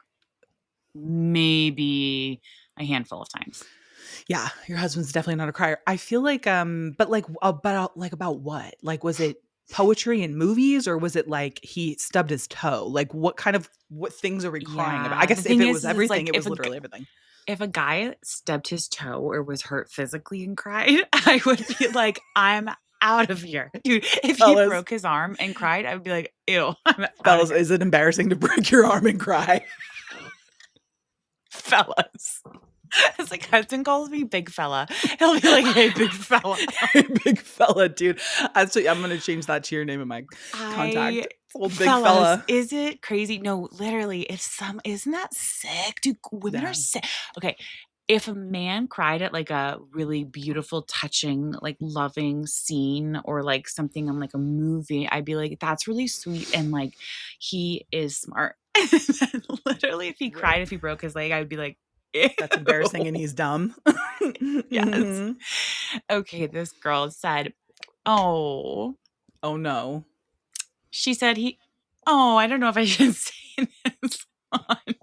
maybe a handful of times. yeah, your husband's definitely not a crier. I feel like, but like about what? Like, was it poetry and movies, or was it like he stubbed his toe? Like, what things are we crying about? I Yeah, the guess if thing it was is it's everything, like it was literally everything. if a guy stubbed his toe or was hurt physically and cried, I would be like, I'm out of here. Dude, if he Fellas, broke his arm and cried, I would be like, ew, I'm out of fellas, here. is it embarrassing to break your arm and cry? Fellas. It's like husband calls me big fella. He'll be like, hey, big fella. Big fella, dude. Actually, I'm gonna change that to your name in my contact. Old big Fellas, fella. is it crazy? No, literally, isn't that sick? Dude, women Yeah. are sick. Okay. If a man cried at like a really beautiful, touching, like loving scene or like something on like a movie, I'd be like, that's really sweet. And like, he is smart. And then literally, if he cried, if he broke his leg, I would be like, ew. That's embarrassing and he's dumb. Yes. Mhm. Okay. This girl said, oh, Oh no. she said I don't know if I should say this on. She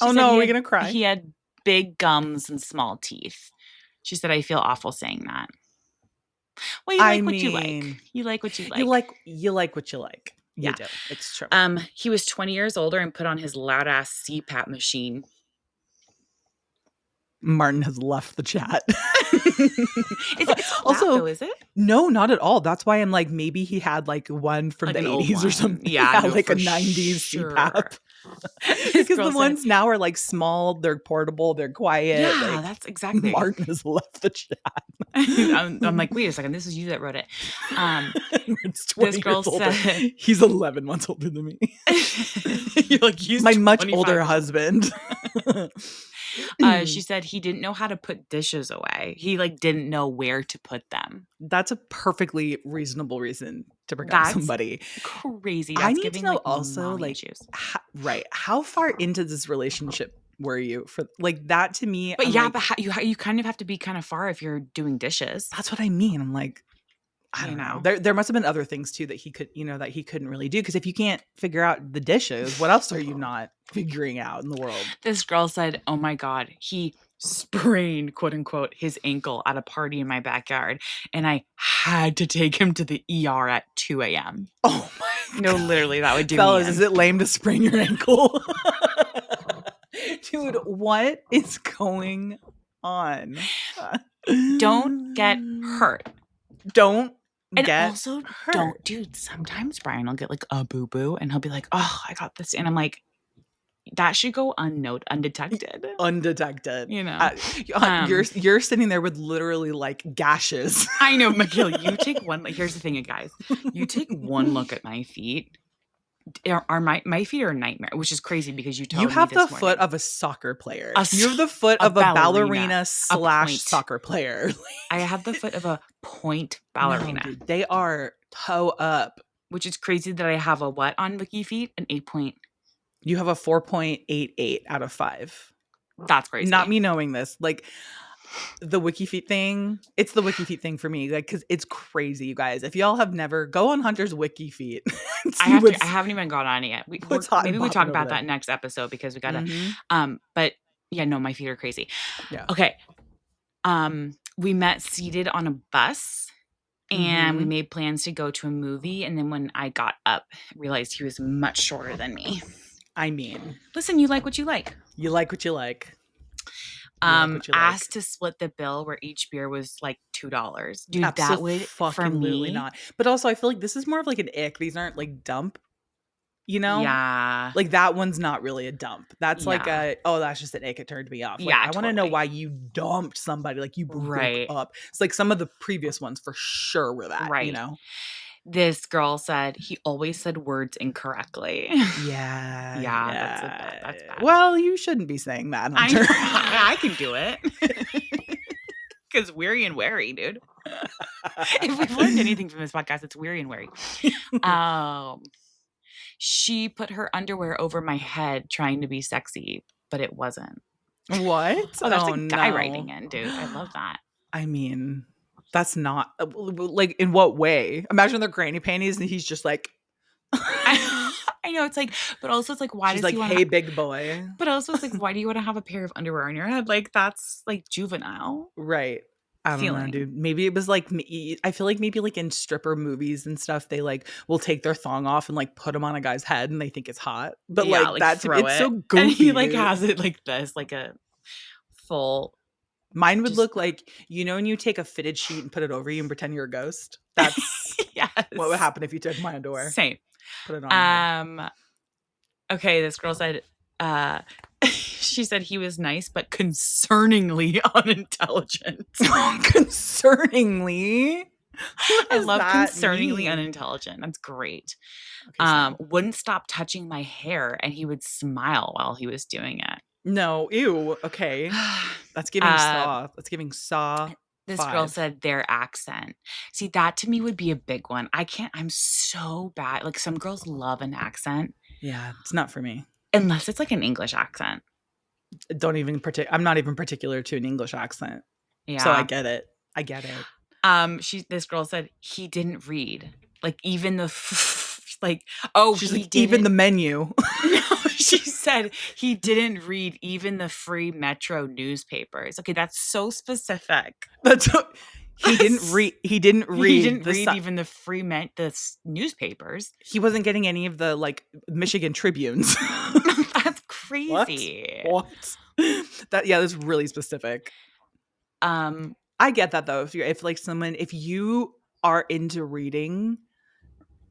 Oh said no, are we gonna cry? he had big gums and small teeth. She said, I feel awful saying that. Well, you I like what you like. mean, You like what you like. you like what you like. You Yeah. do. It's true. He was 20 years older and put on his loud ass CPAP machine. Martin has left the chat. It's not Also, loud though, is it? no, not at all. That's why I'm like, maybe he had like one from Like the an old 80s or one. something. Yeah, no, like for a 90s sure. CPAP. This Because girl the said- ones now are like small, they're portable, they're quiet. Yeah, like, that's exactly. Martin has left the chat. I'm like, wait a second, this is you that wrote it. It's 20 This girl years older. said- He's 11 months older than me. You're like, he's My much 25 older years old. husband. She said he didn't know how to put dishes away. He like didn't know where to put them. That's a perfectly reasonable reason to break up That's somebody. Crazy. I That's need giving to know like also mommy like issues. right, how far into this relationship were you? For like that to me, But I'm yeah, like, but you kind of have to be kind of far if you're doing dishes. that's what I mean. I'm like, I don't know. There must have been other things too that he could, that he couldn't really do. Because if you can't figure out the dishes, what else are you not figuring out in the world? This girl said, "Oh my god, he sprained quote unquote his ankle at a party in my backyard, and I had to take him to the ER at 2 a.m." Oh my No, literally, that would do fellas, me in. is it lame to sprain your ankle? Dude, what is going on? Don't get hurt. Don't And get also, hurt. dude, sometimes Brian will get like a boo boo and he'll be like, oh, I got this. And I'm like, that should go undetected. Undetected. You know? You're sitting there with literally like gashes. I know, Mikhail, you take one. Here's the thing, guys. You take one look at my feet. My feet are a nightmare, which is crazy because you told me have this the foot of a soccer player. You have the foot a of a ballerina ballerina, / soccer player. I have the foot of a point ballerina. No, dude, they are toe up. Which is crazy that I have a what on Wiki feet? An 8 point. You have a 4.88 out of 5. That's crazy. Not me knowing this. Like the Wiki Feet thing, it's the Wiki Feet thing for me. Like, because it's crazy, you guys. If y'all have never, go on Hunter's Wiki Feet. I haven't even got on it yet. Maybe we talk about that next episode because we gotta. But yeah, no, my feet are crazy. Yeah. Okay. We met seated on a bus. And we made plans to go to a movie. And then when I got up, realized he was much shorter than me. I mean, listen, you like what you like. You like what you like. Asked to split the bill where each beer was like $2. Dude, that would for me not. But also, I feel like this is more of like an ick. These aren't like dump you know? Yeah. Like, that one's not really a dump. That's like Yeah. "Oh, that's just an ick, it turned me off." Like, Yeah, I wanna know totally. why you dumped somebody, like, you broke Right. up. It's like some of the previous ones for sure were that, you Right. know? This girl said he always said words incorrectly. Yeah, Yeah, yeah. that's bad. Well, you shouldn't be saying that, I know, Hunter. I can do it. 'Cause weary and wary, dude. If we've learned anything from this podcast, it's weary and wary. Um, she put her underwear over my head trying to be sexy, but it wasn't. What? Oh, that's a Oh, guy writing no. in, dude. I love that. I mean, that's not like, in what way? Imagine their granny panties and he's just like I I know, it's like but also it's like, why she's does he like, wanna "Hey, big boy." but also it's like, why do you wanna have a pair of underwear on your head? Like, that's, like, juvenile Right. I don't know, feeling. dude. Maybe it was like me. I feel like maybe like in stripper movies and stuff, they like will take their thong off and like put them on a guy's head and they think it's hot. But Yeah, like like, that's throw it's so it, and he, goofy, like, dude. has it like this, like a full Mine would just look like, when you take a fitted sheet and put it over you and pretend you're a ghost. That's what would Yes. happen if you took my underwear, Same. put it on your head. Um, okay, this girl said, uh, she said he was nice, but concerningly unintelligent. Concerningly, what I does love that concerningly mean? unintelligent. That's great. Okay, same. Wouldn't stop touching my hair, and he would smile while he was doing it. No, ew. Okay, that's giving uh, Saw. That's giving Saw this girl 5. said their accent. See, that to me would be a big one. I can't, I'm so bad. Like some girls love an accent, Yeah, it's not for me. unless it's like an English accent. Don't even I'm not even particular to an English accent. So I Yeah. get it. I get it. This girl said he didn't read. Like even the like, oh, She's he like, even didn't. the menu. No, she said he didn't read even the free Metro newspapers. Okay, that's so specific. That's what, he didn't He read didn't the read even the free newspapers. he wasn't getting any of the like Michigan Tribunes. That's What? crazy. What? That that's really specific. Um, I get that though. If you are into reading,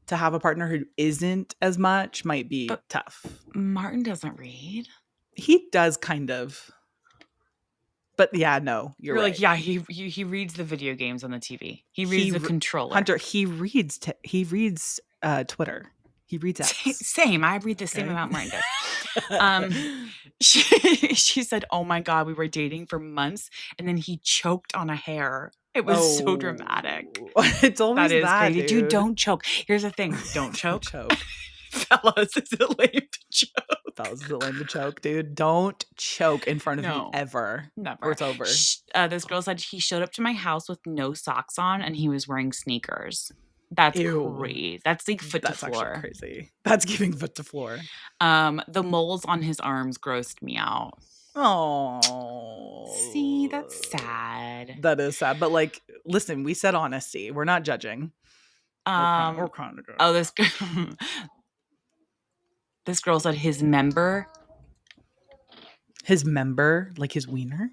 to have a partner who isn't as much might be but tough. Martin doesn't read. He does kind of. But yeah, no, you're You're like, right. yeah, he reads the video games on the TV. He reads He the r- controller. Hunter, he reads Twitter. He reads X. Same. I read the same Okay. amount Martin does. She, she said, "Oh my god, we were dating for months, and then he choked on a hair. It was so dramatic. It's That always is that, crazy, dude. dude. Don't choke. Here's the thing: don't Don't choke, choke. fellas. Is it lame to choke? Fellas, is it lame to choke, dude? Don't choke in front of me No, ever, or never." it's over. This girl said he showed up to my house with no socks on, and he was wearing sneakers. That's Ew. crazy. That's like foot to That's actually floor. crazy. That's giving foot to floor. The moles on his arms grossed me out. Oh, See, that's sad. that is sad. But like, listen, we said honesty. We're not judging. We're kind of good. Oh, this girl said his member. His member, like his wiener.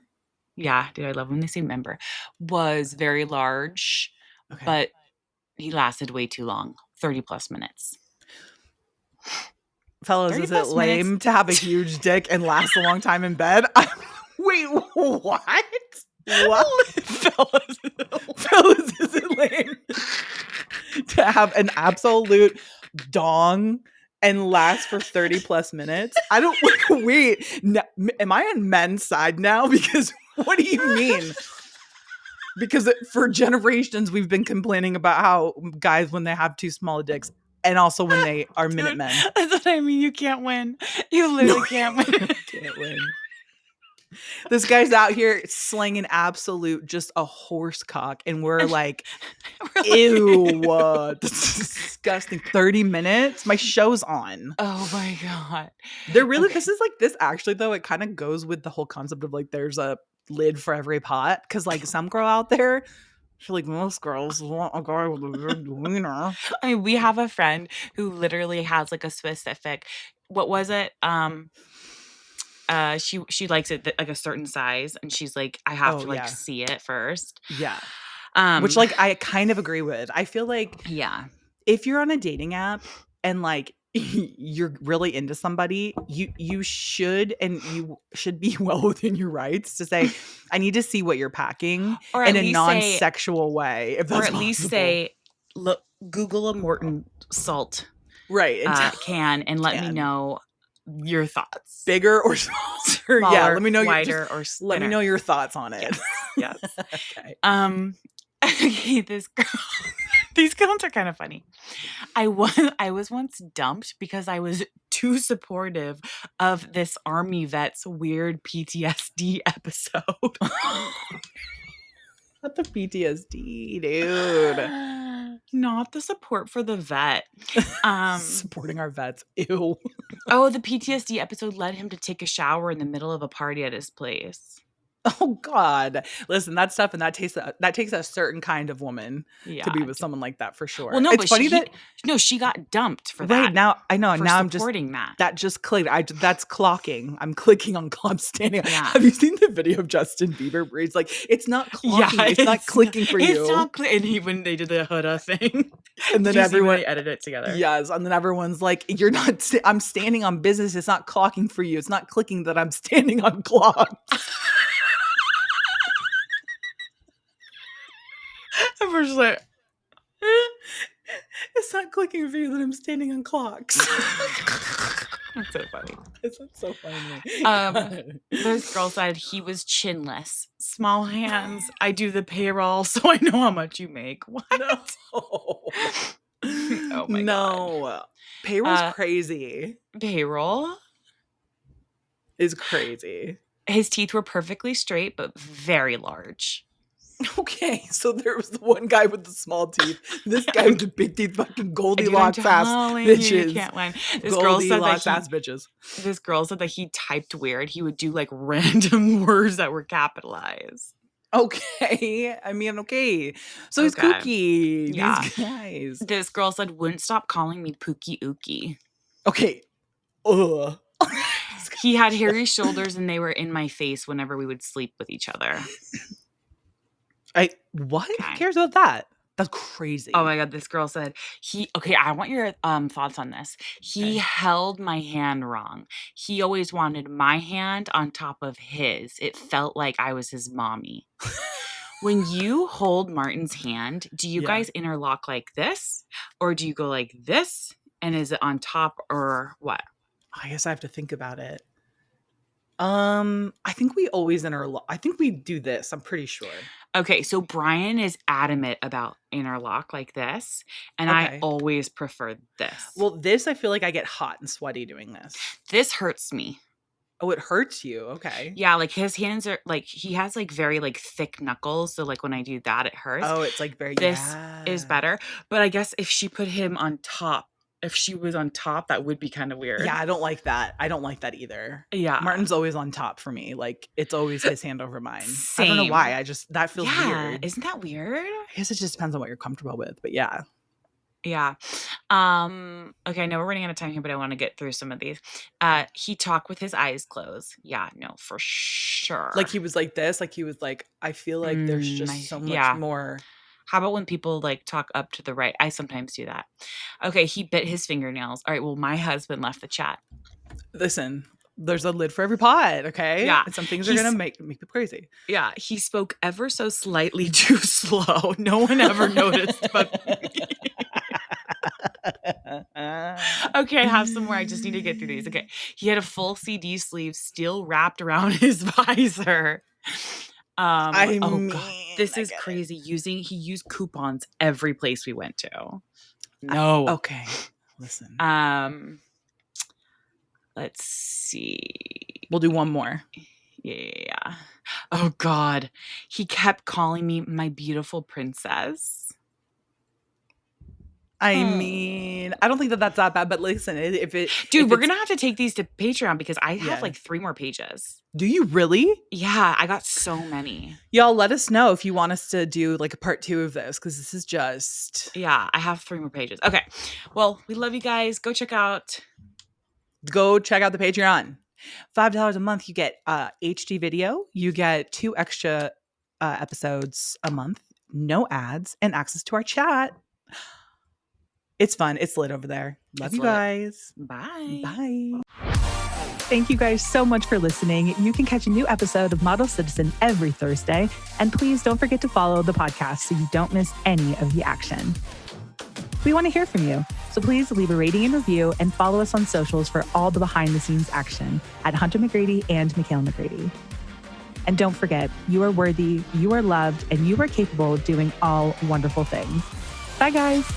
Yeah, dude, I love when they say member. Was very large, Okay. but he lasted way too long. 30 plus minutes. Fellas, 30 is it plus minutes. lame to have a huge dick and last a long time in bed? Wait, what? What? Fellas, is it lame to have an absolute dong and last for 30 plus minutes? I don't wait. Am I on men's side now? Because what do you mean? Because for generations we've been complaining about how guys when they have too small dicks and also when they are minute men. That's what I mean. You can't win. You literally can't win. Can't win. This guy's out here slinging absolute just a horse cock, and we're like, ew, that's disgusting. 30 minutes? My show's on. Oh my god. They're really Okay. this actually though, it kind of goes with the whole concept of like there's a lid for every pot. Cause like some girl out there, I feel like most girls want a guy with a big wiener. I mean, we have a friend who literally has like a specific, what was it? She likes it like a certain size, and she's like, I have Oh to like yeah. see it first. Yeah. Which like I kind of agree with. I feel like yeah. if you're on a dating app and like you're really into somebody, you should, and you should be well within your rights to say, I need to see what you're packing Or in at a least say, non-sexual way, if or that's at least possible. say, look, Google a Morton salt Right. And can and let me can. know your thoughts. Bigger or smaller? Yeah. Smaller, wider, or let me thinner. know your thoughts on it. Yes, yes. Okay. Okay, this girl, these girls are kind of funny. I was once dumped because I was too supportive of this army vet's weird PTSD episode. Not the PTSD, dude. Not the support for the vet. Supporting our vets. Ew. Oh, the PTSD episode led him to take a shower in the middle of a party at his place. Oh God. Listen, that stuff, and that takes a certain kind of woman to Yeah. be with someone like that, for Well, sure. no, It's but funny that she got dumped for right that, now, I know, and for now I'm just supporting that. that just clicked. That's clocking. I'm clicking on I'm standing. Yeah. Have you seen the video of Justin Bieber where he's like, it's not clocking, it's not clicking for you. It's not and when they did the Huda thing. And then Did you see when everyone they edited it together? Yes, and then everyone's like, you're not I'm standing on business, it's not clocking for you. It's not clicking that I'm standing on clock. And we're just like, It's not clicking for you that I'm standing on clocks. that's so funny. It's so funny. This girl said he was chinless, small hands. I do the payroll, so I know how much you make. What? No. Oh my God. Payroll's crazy. Payroll Is crazy. His teeth were perfectly straight, but very large. Okay, so there was the one guy with the small teeth. This guy with the big teeth, fucking Goldilocks ass bitches. You can't win. Goldilocks ass bitches. This girl said that he typed weird. He would do like random words that were capitalized. Okay. I mean, okay. So he's kooky. Yeah. These guys. This girl said, wouldn't stop calling me Pookie Ookie. Okay. Ugh. He had hairy shoulders and they were in my face whenever we would sleep with each other. What? Okay. Who cares about that? That's crazy. Oh my God. This girl said I want your thoughts on this. He held my hand wrong. He always wanted my hand on top of his. It felt like I was his mommy. When you hold Martin's hand, do you guys interlock like this? Or do you go like this? And is it on top or what? I guess I have to think about it. I think we always interlock. I think we do this. I'm pretty sure. Okay, so Brian is adamant about interlock like this, and I always prefer this. Well, this, I feel like I get hot and sweaty doing this. This hurts me. Oh, it hurts you. Okay. Yeah, like his hands are like, he has like very like thick knuckles, so like when I do that, it hurts. Oh, it's like very. This is better, but I guess if she put him on top. If she was on top, that would be kind of weird. Yeah, I don't like that. I don't like that either. Yeah. Martin's always on top for me. Like, it's always his hand over mine. Same. I don't know why. That feels weird. Isn't that weird? I guess it just depends on what you're comfortable with, but yeah. Yeah. Okay, I know we're running out of time here, but I want to get through some of these. He talked with his eyes closed. Yeah, no, for sure. Like he was like this, like he was like, I feel like there's just so much more. How about when people like talk up to the right? I sometimes do that. Okay, he bit his fingernails. All right, well, my husband left the chat. Listen, there's a lid for every pot, okay? Yeah. And some things are going to make people crazy. Yeah, he spoke ever so slightly too slow. No one ever noticed but me. Okay, I have some more. I just need to get through these. Okay, he had a full CD sleeve still wrapped around his visor. God, this is crazy. He used coupons every place we went to. No. Okay. Listen. Let's see. We'll do one more. Yeah. Oh God. He kept calling me my beautiful princess. I mean, I don't think that's that bad, but listen, Dude, we're going to have to take these to Patreon because I have like 3 more pages. Do you really? Yeah, I got so many. Y'all let us know if you want us to do like a part 2 of this, because this is just. Yeah, I have 3 more pages. Okay. Well, we love you guys. Go check out the Patreon. $5 a month, you get HD video. You get 2 extra episodes a month, no ads, and access to our chat. It's fun. It's lit over there. Love It's you lit. guys. Bye. Bye. Thank you guys so much for listening. You can catch a new episode of Model Citizen every Thursday. And please don't forget to follow the podcast so you don't miss any of the action. We want to hear from you, so please leave a rating and review and follow us on socials for all the behind-the-scenes action at Hunter McGrady and Mikhail McGrady. And don't forget, you are worthy, you are loved, and you are capable of doing all wonderful things. Bye, guys.